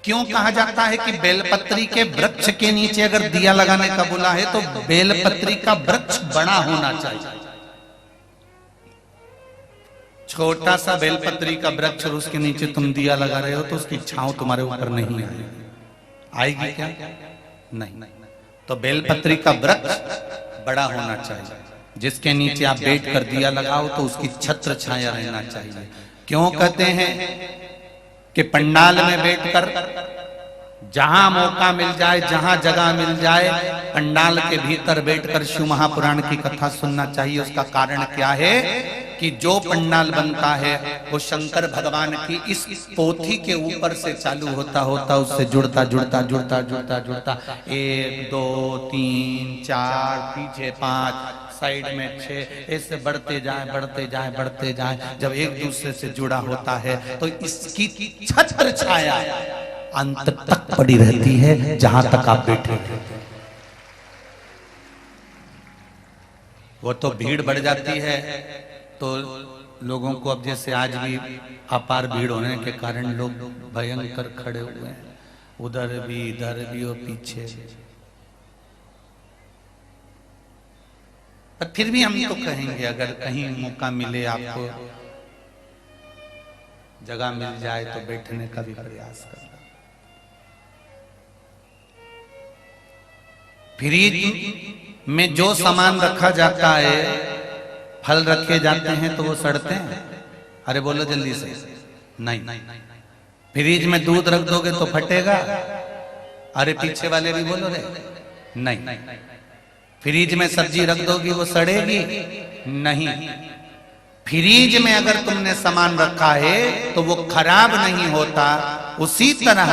क्यों कहा जाता है कि बेलपत्री के वृक्ष के नीचे अगर दिया लगाने का बोला है तो बेलपत्री का वृक्ष बड़ा होना चाहिए। छोटा सा बेलपत्री का वृक्ष और उसके नीचे तुम दिया लगा रहे हो तो उसकी छांव तुम्हारे ऊपर नहीं आएगी क्या? नहीं। तो बेलपत्री का वृक्ष बड़ा होना चाहिए, जिसके नीचे आप बैठ कर दिया लगाओ तो उसकी छत्र छाया रहना चाहिए। क्यों कहते हैं कि पंडाल में बैठकर जहां मौका मिल जाए, जहां जगह मिल जाए, पंडाल के भीतर बैठकर शिव महापुराण की कथा सुनना चाहिए। उसका कारण क्या है कि जो पंडाल बनता है वो शंकर भगवान की इस पोथी के ऊपर से चालू होता उससे जुड़ता 1 2 3 4 पीछे 5 साइड में 6 ऐसे बढ़ते जाए। जब एक दूसरे से जुड़ा होता है तो इसकी छत्र छाया अंत तक पड़ी रहती है, जहां तक आप बैठे हैं। वो तो भीड़ बढ़ जाती है तो लोगों को, अब जैसे आज भी अपार भीड़ होने के कारण लोग भयंकर खड़े हुए हैं, उधर भी इधर भी और पीछे भी। पर फिर भी हम तो कहेंगे अगर कहीं मौका मिले, आपको जगह मिल जाए तो बैठने का भी प्रयास करना। फ्रिज में जो सामान रखा जाता है, फल रखे जाते हैं तो वो सड़ते हैं? अरे बोलो जल्दी से, नहीं। फ्रिज में दूध रख दोगे तो फटेगा? अरे पीछे वाले भी बोलो रे, नहीं। फ्रिज में सब्जी रख दोगी वो सड़ेगी? नहीं। फ्रिज में अगर तुमने सामान रखा है तो वो खराब नहीं होता। उसी तरह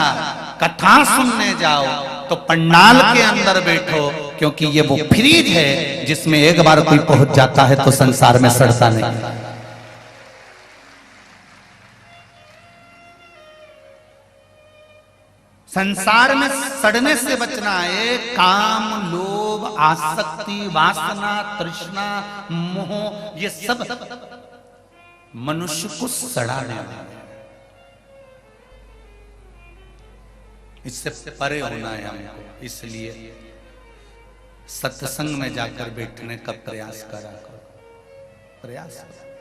कथा सुनने जाओ तो पंडाल के अंदर बैठो, क्योंकि ये वो फ्रिज है जिसमें एक बार कोई पहुंच जाता है तो संसार में सड़ता नहीं। संसार में सड़ने से बचना है। काम, लोभ, आसक्ति, वासना, तृष्णा, मोह, ये सब मनुष्य को सड़ाने वाला है। इससे परे होना है हमको। इसलिए सत्संग में जाकर बैठने का प्रयास करा करो, प्रयास करो।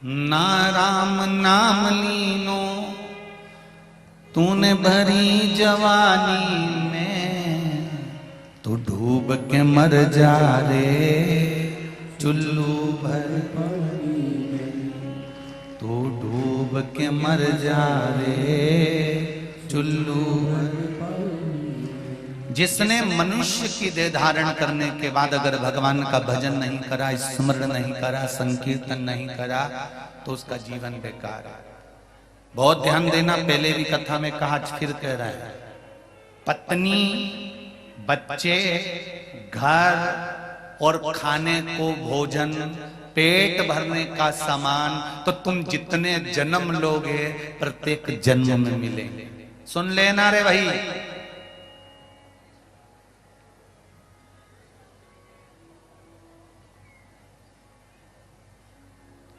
ना राम नाम लीनो तूने भरी जवानी में, तू डूब के मर जा रे चुल्लू भर पानी में, तू डूब के मर जा रे चुल्लू भर पानी में। जिसने मनुष्य की देह धारण करने के बाद अगर भगवान का भजन नहीं करा, स्मरण नहीं करा, संकीर्तन नहीं करा, तो उसका जीवन बेकार है। बहुत ध्यान देना, पहले भी कथा में कहा, फिर कह रहा है। पत्नी, बच्चे, घर और खाने को भोजन, पेट भरने का सामान तो तुम जितने जन्म लोगे प्रत्येक जन्म में मिलेंगे। सुन लेना रे भाई।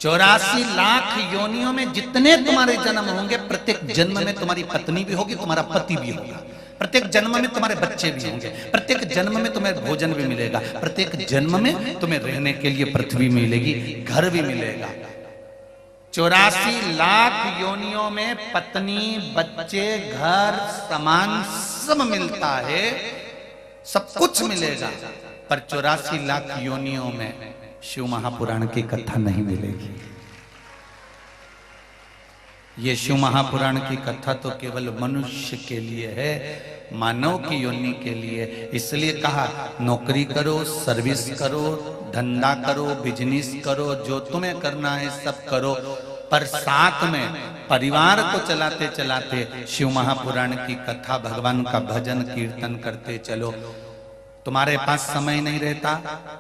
चौरासी लाख योनियों में जितने तुम्हारे जन्म होंगे, प्रत्येक जन्म में तुम्हारी पत्नी भी होगी, तुम्हारा पति भी होगा, प्रत्येक जन्म में तुम्हारे बच्चे भी होंगे, प्रत्येक जन्म में तुम्हें भोजन भी मिलेगा, प्रत्येक जन्म में तुम्हें रहने के लिए पृथ्वी मिलेगी, घर भी मिलेगा। 84 लाख योनियों में पत्नी, बच्चे, घर, सामान सब मिलता है, सब कुछ मिलेगा। पर 84 लाख योनियों में शिव महापुराण की कथा नहीं मिलेगी। ये शिव महापुराण की कथा तो केवल मनुष्य के लिए है, मानव की योनि के लिए। इसलिए कहा नौकरी करो, सर्विस करो, धंधा करो, बिजनेस करो, जो तुम्हें करना है सब करो, पर साथ में परिवार को चलाते चलाते शिव महापुराण की कथा, भगवान का भजन कीर्तन करते चलो। तुम्हारे पास समय नहीं रहता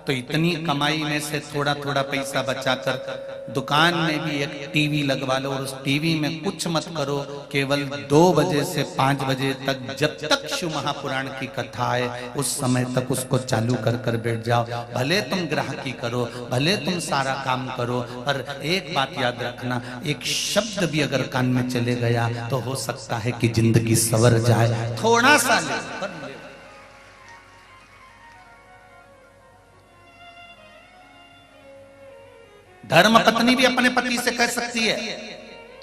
तो इतनी कमाई में से थोड़ा थोड़ा पैसा बचाकर दुकान में भी एक टीवी लगवा लो और उस टीवी में कुछ मत करो, केवल 2 बजे से 5 बजे तक जब तक शिव महापुराण की कथा है उस समय तक उसको चालू कर कर बैठ जाओ। भले तुम ग्राहकी करो, भले तुम सारा काम करो, पर एक बात याद रखना, एक शब्द भी अगर कान में चले गया तो हो सकता है कि जिंदगी सवर जाए। थोड़ा सा ले पर धर्म पत्नी भी अपने पति से कह सकती है,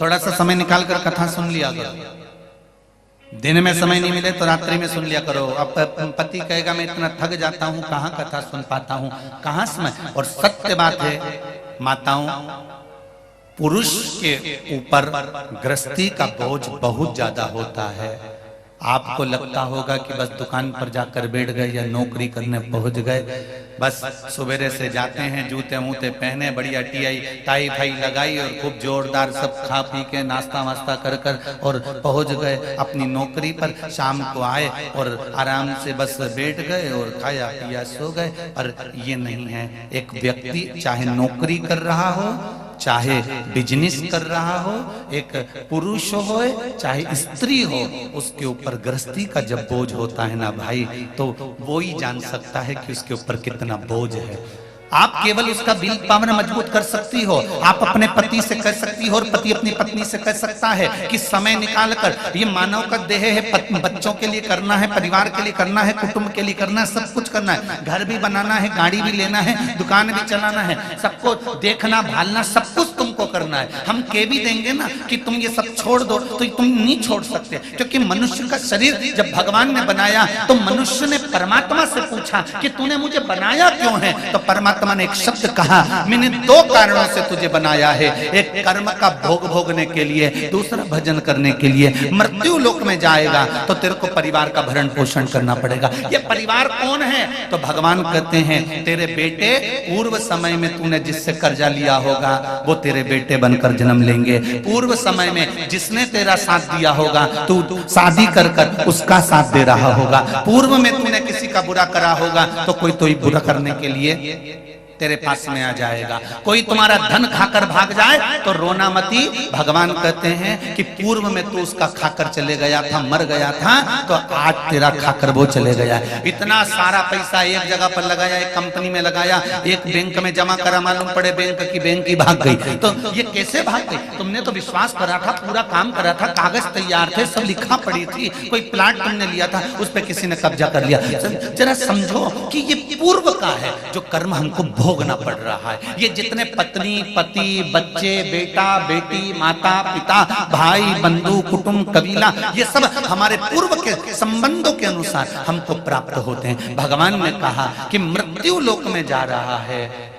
थोड़ा सा समय निकाल कर कथा सुन लिया करो। दिन में समय नहीं मिले तो रात्रि में सुन लिया करो। अब पति कहेगा मैं इतना थक जाता हूं, कहां कथा सुन पाता हूं, कहां समय। और सत्य बात है माताओं, पुरुष के ऊपर गृहस्थी का बोझ बहुत ज्यादा होता है। आपको लगता होगा कि बस दुकान पर जाकर बैठ गए या नौकरी करने पहुंच गए, बस सवेरे से जाते हैं, जूते मूते पहने, बढ़िया टाई फाई लगाई और खूब जोरदार सब खा पी के नाश्ता वास्ता कर कर और पहुंच गए अपनी नौकरी पर। शाम को आए और आराम से बस बैठ गए और खाया पिया सो गए। पर ये नहीं है। एक व्यक्ति चाहे नौकरी कर रहा हो, चाहे बिजनेस कर रहा हो, एक पुरुष हो चाहे स्त्री हो, उसके ऊपर गृहस्थी का जब बोझ होता है ना भाई, तो वो ही जान सकता है कि उसके ऊपर कितना बोझ है। आप केवल उसका विल पावर मजबूत कर सकती हो। आप अपने पति से कह सकती हो और पति अपनी पत्नी से कह सकता है कि समय निकाल कर, ये मानव का देह है, बच्चों के लिए करना है, परिवार के लिए करना है, कुटुंब के लिए करना है, सब कुछ करना है, घर भी बनाना है, गाड़ी भी लेना है, दुकान भी चलाना है, सबको देखना भालना, सब कुछ तुमको करना है। हम कह भी देंगे ना कि तुम ये सब छोड़ दो तो तुम नहीं छोड़ सकते, क्योंकि मनुष्य का शरीर जब भगवान ने बनाया तो मनुष्य ने परमात्मा से पूछा कि तूने मुझे बनाया क्यों है। तो परमात्मा ने एक शब्द कहा, मैंने 2 कारणों से तुझे बनाया है, एक कर्म का भोग भोगने के लिए, दूसरा भजन करने के लिए। मृत्यु लोक में जाएगा तो तेरे को परिवार का भरण पोषण करना पड़ेगा। ये परिवार कौन है? तो भगवान कहते हैं तेरे बेटे, पूर्व समय में तूने जिससे कर्जा लिया होगा वो तेरे बेटे बनकर जन्म लेंगे। पूर्व समय में जिसने तेरा साथ दिया होगा, तू शादी कर कर उसका साथ दे रहा होगा। पूर्व में तूने किसी का बुरा करा होगा तो कोई तो बुरा करने के लिए तेरे पास में आ जाएगा। कोई तुम्हारा धन खाकर भाग जाए तो रोना मती। भगवान कहते हैं कि पूर्व में तू उसका खाकर चले गया था, मर गया था, तो आज तेरा खाकर वो चले गया। इतना सारा पैसा एक जगह पर लगाया, एक कंपनी में लगाया, एक बैंक में जमा करा, मालूम पड़े बैंक की भाग गई। तो ये कैसे भाग गई? तुमने तो विश्वास करा था, पूरा काम करा था, कागज तैयार थे, सब लिखा पड़ी थी, कोई प्लाट तुमने लिया था, उस पर किसी ने कब्जा कर लिया। जरा समझो कि ये पूर्व का है जो कर्म हमको भोगना पड़ रहा है। ये जितने पत्नी, पति, बच्चे, बेटा, बेटी, माता, पिता, भाई, बंधु, कुटुंब, कबीला, ये सब हमारे पूर्व के संबंधों के अनुसार हमको प्राप्त होते हैं। भगवान ने कहा कि मृत्यु लोक में जा रहा है,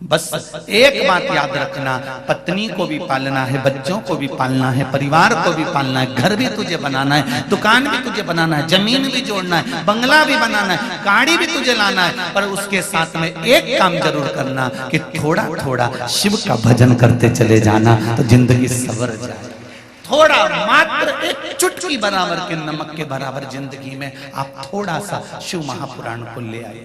बस एक बात याद रखना, पत्नी को भी पालना है, बच्चों को भी पालना है, परिवार को भी पालना है, घर भी तुझे बनाना है, दुकान भी तुझे बनाना है, जमीन भी जोड़ना है, बंगला भी बनाना है, गाड़ी भी तुझे लाना है। पर उसके साथ में एक काम जरूर करना कि थोड़ा थोड़ा शिव का भजन करते चले जाना, तो जिंदगी सवर जाए। थोड़ा, मात्र एक चुटकी बराबर के नमक के बराबर जिंदगी में आप थोड़ा सा शिव महापुराण को ले आए।